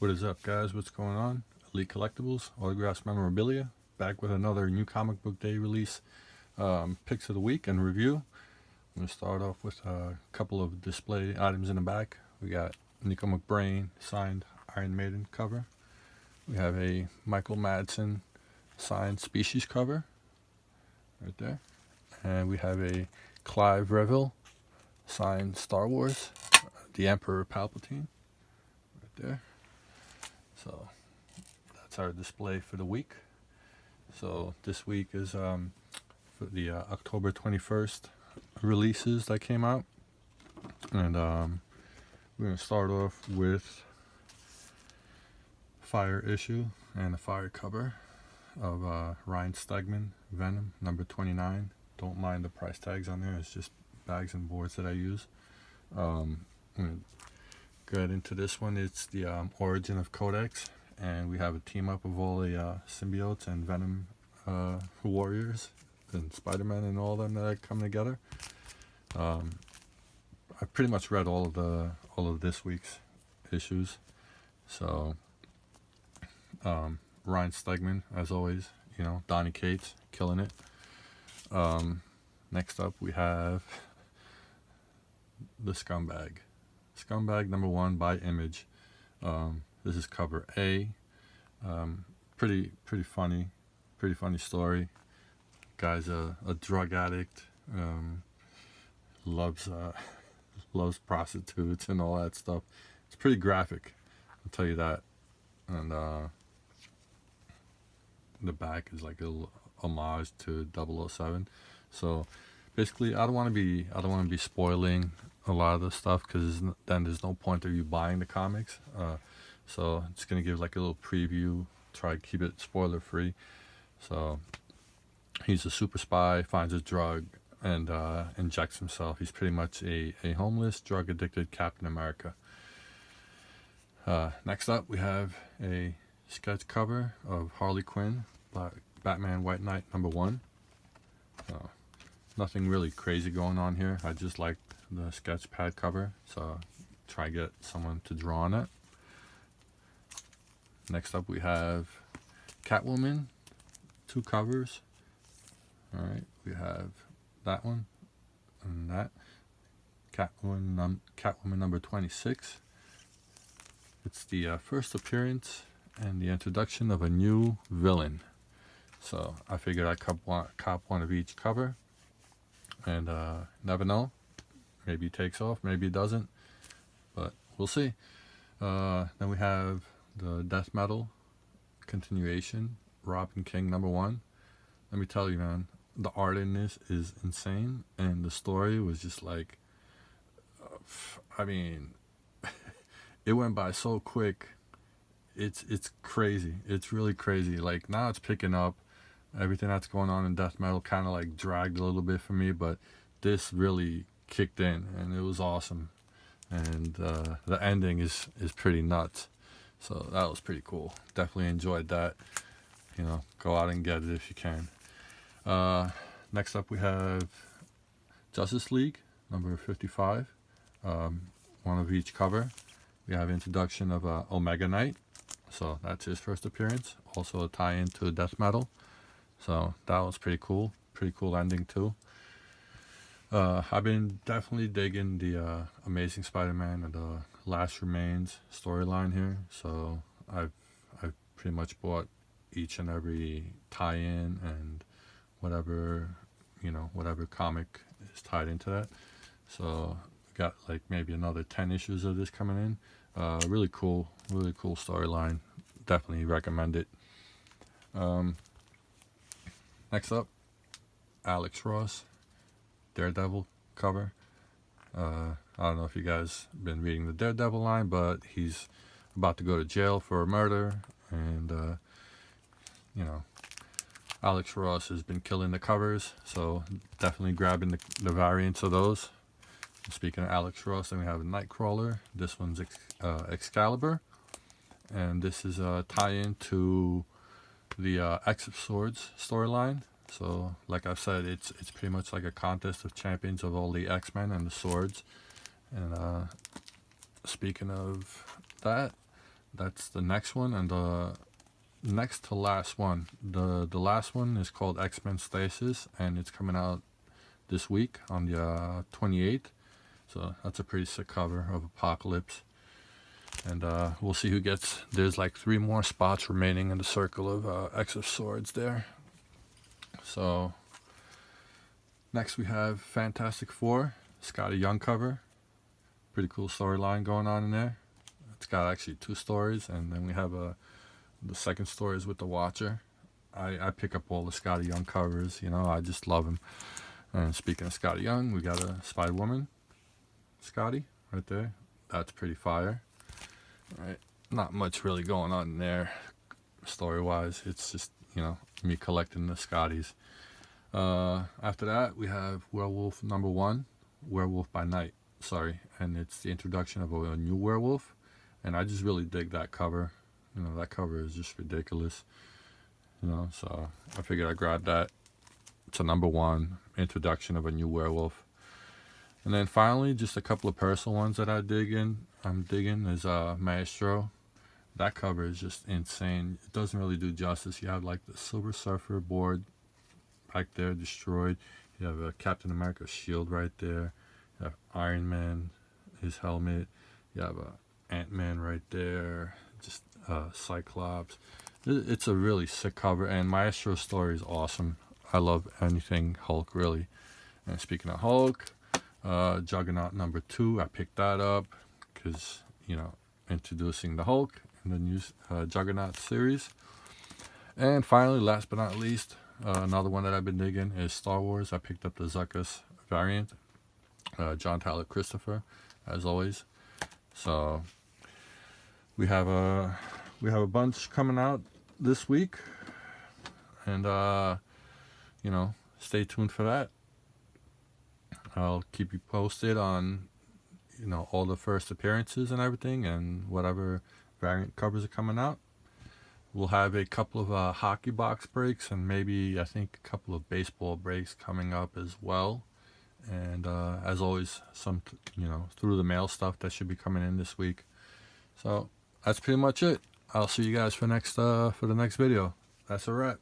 What is up, guys? What's going on? Elite Collectibles, Autographs, Memorabilia, back with another new comic book day release, picks of the week and review. I'm going to start off with a couple of display items in the back. We got Nico McBrain signed Iron Maiden cover. We have a Michael Madsen signed Species cover right there. And we have a Clive Revill signed Star Wars, the Emperor Palpatine right there. So that's our display for the week. So this week is for the October 21st releases that came out. And we're going to start off with Fire issue and a Fire cover of Ryan Stegman, Venom, number 29. Don't mind the price tags on there. It's just bags and boards that I use. I'm going to get into this one. It's the Origin of Codex. And we have a team up of all the symbiotes and Venom warriors and Spider-Man and all of them that come together. I pretty much read all of this week's issues. So Ryan Stegman, as always, Donny Cates killing it. Next up we have the Scumbag number 1 by Image. This is cover A. Pretty funny story. Guy's a drug addict. Loves prostitutes and all that stuff. It's pretty graphic, I'll tell you that. And the back is like a little homage to 007. So basically, I don't want to be spoiling a lot of the stuff, because then there's no point of you buying the comics. So I'm just gonna give like a little preview, try to keep it spoiler free. So he's a super spy, finds a drug, and injects himself. He's pretty much a homeless, drug addicted Captain America. Next up we have a sketch cover of Harley Quinn, Batman White Knight number 1. Nothing really crazy going on here. I just like the sketch pad cover, so try to get someone to draw on it. Next up we have Catwoman, 2 covers. Alright, we have that one and that. Catwoman number 26. It's the first appearance and the introduction of a new villain. So I figured I'd cop one of each cover. And never know. Maybe it takes off, maybe it doesn't. But we'll see. Then we have the Death Metal continuation, Robin King number 1. Let me tell you, man, the art in this is insane, and the story was just like, it went by so quick. It's crazy. It's really crazy. Like, now it's picking up. Everything that's going on in Death Metal kind of like dragged a little bit for me, but this really kicked in, and it was awesome. And the ending is pretty nuts. So that was pretty cool. Definitely enjoyed that. Go out and get it if you can. Next up we have Justice League number 55. One of each cover. We have introduction of Omega Knight. So that's his first appearance. Also a tie-in to Death Metal. So that was pretty cool. Pretty cool ending too. I've been definitely digging the Amazing Spider-Man and the Last Remains storyline here. So I've pretty much bought each and every tie-in and whatever comic is tied into that. So we got like maybe another 10 issues of this coming in. Really cool storyline. Definitely recommend it. Next up, Alex Ross, Daredevil cover. I don't know if you guys been reading the Daredevil line, but he's about to go to jail for a murder, and Alex Ross has been killing the covers, so definitely grabbing the variants of those. Speaking of Alex Ross, then we have Nightcrawler. This one's Excalibur, and this is a tie-in to the X of Swords storyline. So like I've said, it's pretty much like a contest of champions of all the X-Men and the swords. And speaking of that, That's the next one, and the next to last one. The last one is called X-Men Stasis, and it's coming out this week on the 28th. So that's a pretty sick cover of Apocalypse. And we'll see who gets. There's like 3 more spots remaining in the circle of X of Swords there. So next we have Fantastic Four, Scotty Young cover. Pretty cool storyline going on in there. It's got actually 2 stories, and then we have the second story is with the Watcher. I pick up all the Scotty Young covers, you know, I just love him. And speaking of Scotty Young, we got a Spider-Woman Scotty right there. That's pretty fire. Right, not much really going on in there story-wise. It's just, you know, me collecting the Scotties. After that, we have Werewolf #1, Werewolf by Night. Sorry, and it's the introduction of a new werewolf, and I just really dig that cover. You know, that cover is just ridiculous. You know, so I figured I'd grab that. It's a #1 introduction of a new werewolf. And then finally, just a couple of personal ones that I'm digging is Maestro. That cover is just insane. It doesn't really do justice. You have like the Silver Surfer board back there destroyed. You have a Captain America shield right there. You have Iron Man, his helmet. You have Ant-Man right there. Just Cyclops. It's a really sick cover, and Maestro's story is awesome. I love anything Hulk, really. And speaking of Hulk, Juggernaut #2, I picked that up because, you know, introducing the Hulk in the new Juggernaut series. And finally, last but not least, another one that I've been digging is Star Wars. I picked up the Zuckuss variant, John Tyler Christopher, as always. So we have a bunch coming out this week, and you know, stay tuned for that. I'll keep you posted on, you know, all the first appearances and everything, and whatever variant covers are coming out. We'll have a couple of hockey box breaks, and maybe I think a couple of baseball breaks coming up as well. And as always, some, you know, through the mail stuff that should be coming in this week. So that's pretty much it. I'll see you guys for the next video. That's a wrap.